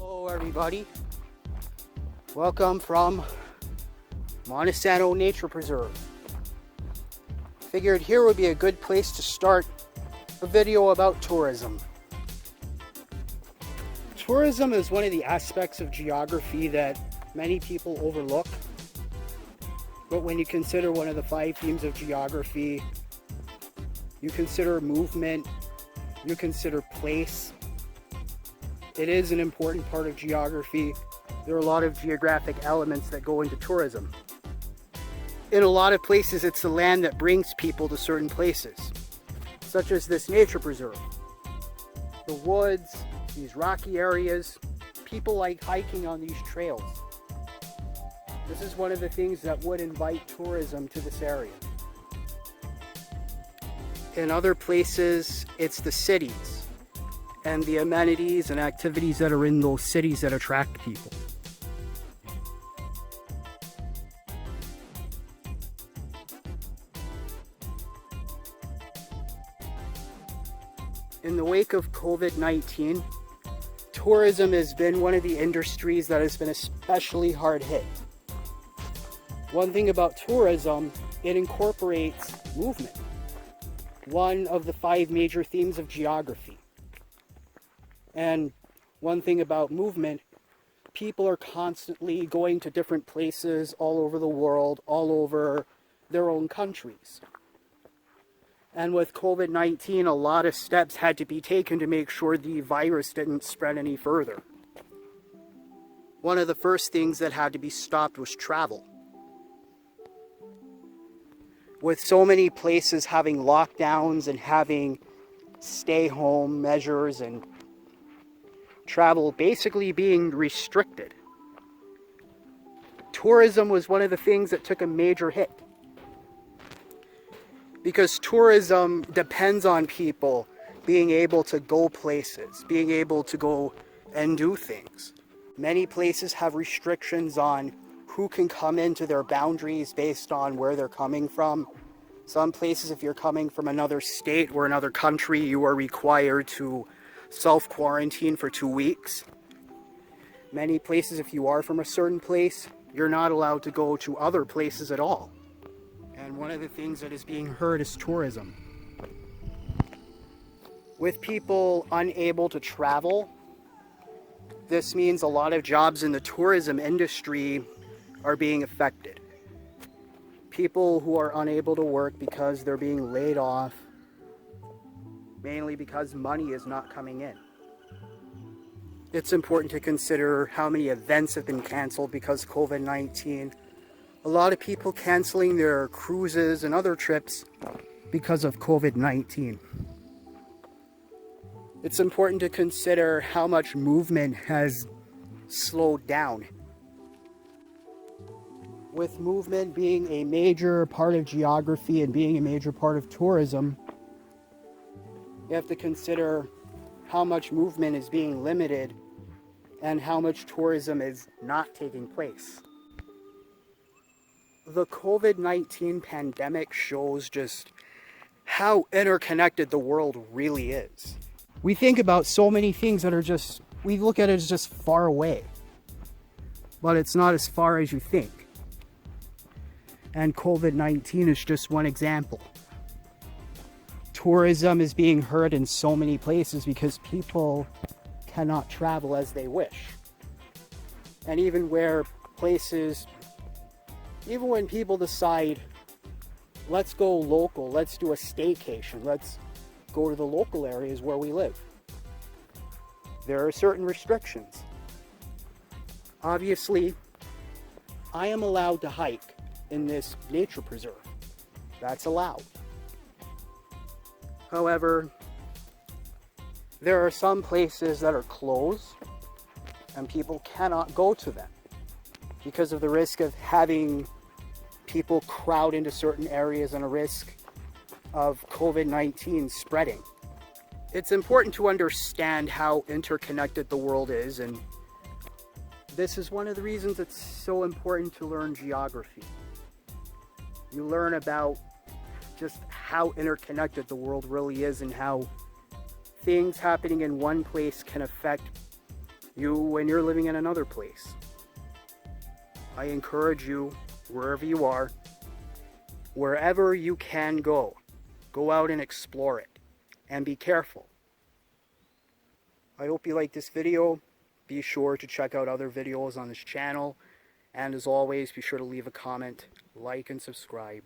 Hello everybody, welcome from Montesano Nature Preserve. Figured here would be a good place to start a video about tourism. Tourism is one of the aspects of geography that many people overlook, but when you consider one of the 5 themes of geography, you consider movement, you consider place. It is an important part of geography. There are a lot of geographic elements that go into tourism. In a lot of places, it's the land that brings people to certain places, such as this nature preserve. The woods, these rocky areas, people like hiking on these trails. This is one of the things that would invite tourism to this area. In other places, it's the cities and the amenities and activities that are in those cities that attract people. In the wake of COVID-19, tourism has been one of the industries that has been especially hard hit. One thing about tourism, it incorporates movement, one of the 5 major themes of geography. And one thing about movement, people are constantly going to different places all over the world, all over their own countries. And with COVID-19, a lot of steps had to be taken to make sure the virus didn't spread any further. One of the first things that had to be stopped was travel. With so many places having lockdowns and having stay-home measures and travel basically being restricted, tourism was one of the things that took a major hit. Because tourism depends on people being able to go places, being able to go and do things. Many places have restrictions on who can come into their boundaries based on where they're coming from. Some places, if you're coming from another state or another country, you are required to self-quarantine for 2 weeks. Many places, if you are from a certain place, you're not allowed to go to other places at all. And one of the things that is being hurt is tourism. With people unable to travel, this means a lot of jobs in the tourism industry are being affected. People who are unable to work because they're being laid off, mainly because money is not coming in. It's important to consider how many events have been canceled because of COVID-19. A lot of people canceling their cruises and other trips because of COVID-19. It's important to consider how much movement has slowed down. With movement being a major part of geography and being a major part of tourism, you have to consider how much movement is being limited and how much tourism is not taking place. The COVID-19 pandemic shows just how interconnected the world really is. We think about so many things that are just, we look at it as just far away, but it's not as far as you think. And COVID-19 is just one example. Tourism is being hurt in so many places because people cannot travel as they wish. And even where places, even when people decide, let's go local, let's do a staycation, let's go to the local areas where we live, there are certain restrictions. Obviously, I am allowed to hike in this nature preserve. That's allowed. However, there are some places that are closed and people cannot go to them because of the risk of having people crowd into certain areas and a risk of COVID-19 spreading. It's important to understand how interconnected the world is, and this is one of the reasons it's so important to learn geography. You learn about just how interconnected the world really is and how things happening in one place can affect when you're living in another place. I encourage you, wherever you are, wherever you can go out and explore it, and be careful. I hope you like this video. Be sure to check out other videos on this channel, and as always, be sure to leave a comment, like, and subscribe.